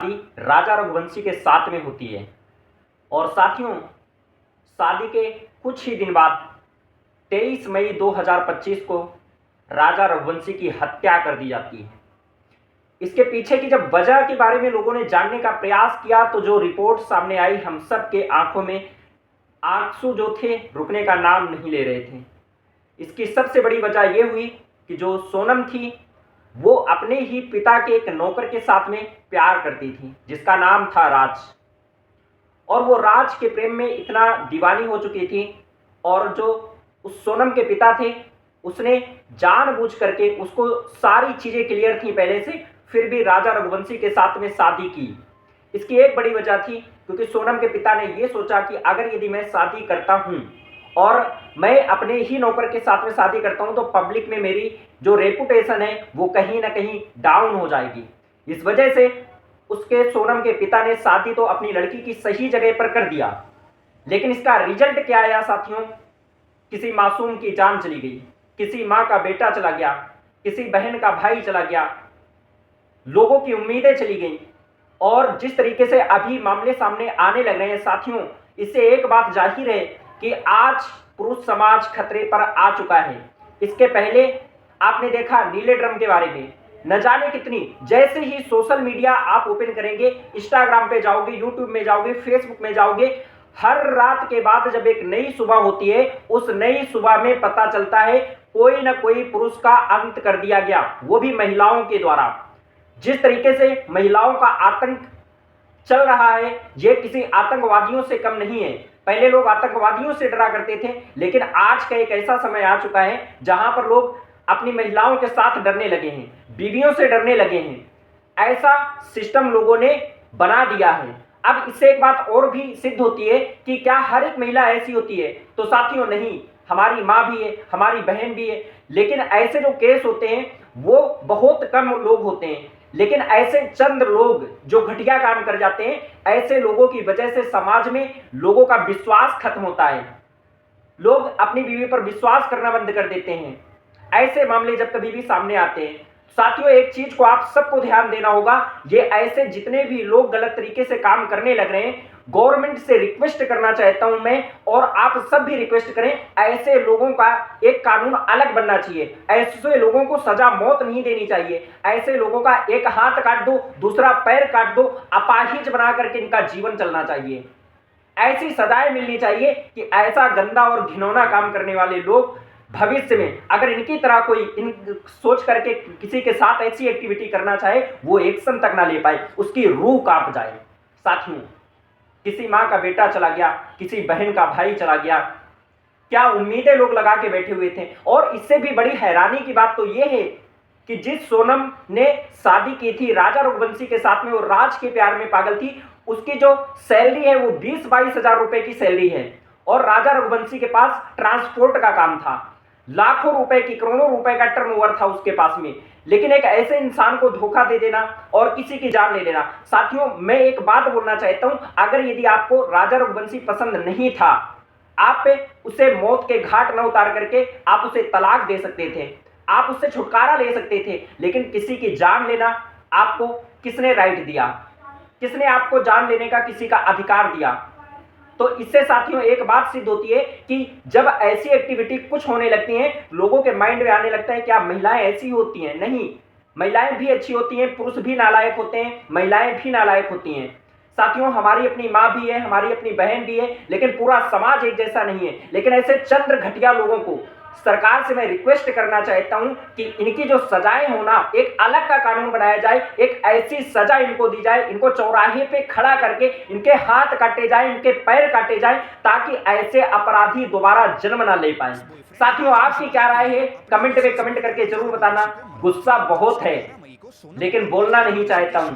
राजा रघुवंशी के साथ में होती है। और साथियों, शादी के कुछ ही दिन बाद 23 मई 2025 को राजा रघुवंशी की हत्या कर दी जाती है। इसके पीछे की जब वजह के बारे में लोगों ने जानने का प्रयास किया तो जो रिपोर्ट सामने आई, हम सब के आंखों में आंसू जो थे रुकने का नाम नहीं ले रहे थे। इसकी सबसे बड़ी वजह यह हुई कि जो सोनम थी वो अपने ही पिता के एक नौकर के साथ में प्यार करती थी जिसका नाम था राज। और वो राज के प्रेम में इतना दीवानी हो चुकी थी और जो उस सोनम के पिता थे उसने जानबूझ करके, उसको सारी चीजें क्लियर थी पहले से, फिर भी राजा रघुवंशी के साथ में शादी की। इसकी एक बड़ी वजह थी क्योंकि सोनम के पिता ने यह सोचा कि अगर यदि मैं शादी करता हूं और मैं अपने ही नौकर के साथ में शादी करता हूं तो पब्लिक में मेरी जो रेपुटेशन है वो कहीं ना कहीं डाउन हो जाएगी। इस वजह से उसके सोनम के पिता ने शादी तो अपनी लड़की की सही जगह पर कर दिया, लेकिन इसका रिजल्ट क्या आया साथियों? किसी मासूम की जान चली गई, किसी मां का बेटा चला गया, किसी बहन का भाई चला गया, लोगों की उम्मीदें चली गई। और जिस तरीके से अभी मामले सामने आने लग रहे हैं साथियों, इससे एक बात जाहिर है कि आज पुरुष समाज खतरे पर आ चुका है। इसके पहले आपने देखा नीले ड्रम के बारे में, न जाने कितनी, जैसे ही सोशल मीडिया आप ओपन करेंगे, इंस्टाग्राम पे जाओगे, यूट्यूब में जाओगे, फेसबुक में जाओगे, हर रात के बाद जब एक नई सुबह होती है, उस नई सुबह में पता चलता है कोई ना कोई पुरुष का अंत कर दिया गया, वो भी महिलाओं के द्वारा। जिस तरीके से महिलाओं का आतंक चल रहा है ये किसी आतंकवादियों से कम नहीं है। पहले लोग आतंकवादियों से डरा करते थे, लेकिन आज का एक ऐसा समय आ चुका है जहां पर लोग अपनी महिलाओं के साथ डरने लगे हैं, बीवियों से डरने लगे हैं। ऐसा सिस्टम लोगों ने बना दिया है। अब इससे एक बात और भी सिद्ध होती है कि क्या हर एक महिला ऐसी होती है? तो साथियों नहीं, हमारी माँ भी है, हमारी बहन भी है, लेकिन ऐसे जो केस होते हैं वो बहुत कम लोग होते हैं। लेकिन ऐसे चंद लोग जो घटिया काम कर जाते हैं, ऐसे लोगों की वजह से समाज में लोगों का विश्वास खत्म होता है। लोग अपनी बीवी पर विश्वास करना बंद कर देते हैं। ऐसे मामले जब कभी भी सामने आते हैं, साथियों एक चीज को आप सबको ध्यान देना होगा, ये ऐसे जितने भी लोग गलत तरीके से काम करने लग रहे हैं, गवर्नमेंट से रिक्वेस्ट करना चाहता हूं मैं और आप सब भी रिक्वेस्ट करें, ऐसे लोगों का एक कानून अलग बनना चाहिए। ऐसे लोगों को सजा मौत नहीं देनी चाहिए। ऐसे लोगों का एक हाथ काट दो, दूसरा पैर काट दो, अपाहिज बना करके इनका जीवन चलना चाहिए। ऐसी सजाएं मिलनी चाहिए कि ऐसा गंदा और घिनौना काम करने वाले लोग भविष्य में अगर इनकी तरह कोई इन सोच करके किसी के साथ ऐसी एक्टिविटी करना चाहे, वो एक्शन तक ना ले पाए, उसकी रूह कांप जाए। साथियों, किसी मां का बेटा चला गया, किसी बहन का भाई चला गया, क्या उम्मीदें लोग लगा के बैठे हुए थे। और इससे भी बड़ी हैरानी की बात तो यह है कि जिस सोनम ने शादी की थी राजा रघुवंशी के साथ में, वो राज के प्यार में पागल थी, उसकी जो सैलरी है वो 20-22 हजार रुपए की सैलरी है। और राजा रघुवंशी के पास ट्रांसपोर्ट का काम था, लाखों रुपए की, करोड़ों रुपए का टर्नओवर था उसके पास में। लेकिन एक ऐसे इंसान को धोखा दे देना और किसी की जान ले लेना। साथियों मैं एक बात बोलना चाहता हूं, अगर यदि आपको राजा रघुवंशी पसंद नहीं था, आप उसे मौत के घाट न उतार करके आप उसे तलाक दे सकते थे, आप उससे छुटकारा ले सकते थे, लेकिन किसी की जान लेना आपको किसने राइट दिया? किसने आपको जान लेने का किसी का अधिकार दिया? तो इससे साथियों एक बात सिद्ध होती है कि जब ऐसी एक्टिविटी कुछ होने लगती हैं, लोगों के माइंड में आने लगता है क्या महिलाएं ऐसी होती हैं? नहीं, महिलाएं भी अच्छी होती हैं, पुरुष भी नालायक होते हैं, महिलाएं भी नालायक होती हैं। साथियों हमारी अपनी माँ भी है, हमारी अपनी बहन भी है, लेकिन पूरा समाज एक जैसा नहीं है। लेकिन ऐसे चंद घटिया लोगों को सरकार से मैं रिक्वेस्ट करना चाहता हूं कि इनकी जो सजाएं होना, एक अलग का कानून बनाया जाए, एक ऐसी सजा इनको दी जाए, इनको चौराहे पे खड़ा करके इनके हाथ काटे जाए, इनके पैर काटे जाए, ताकि ऐसे अपराधी दोबारा जन्म ना ले पाए। साथियों आपकी क्या राय है कमेंट में कमेंट करके जरूर बताना। गुस्सा बहुत है लेकिन बोलना नहीं चाहता हूं।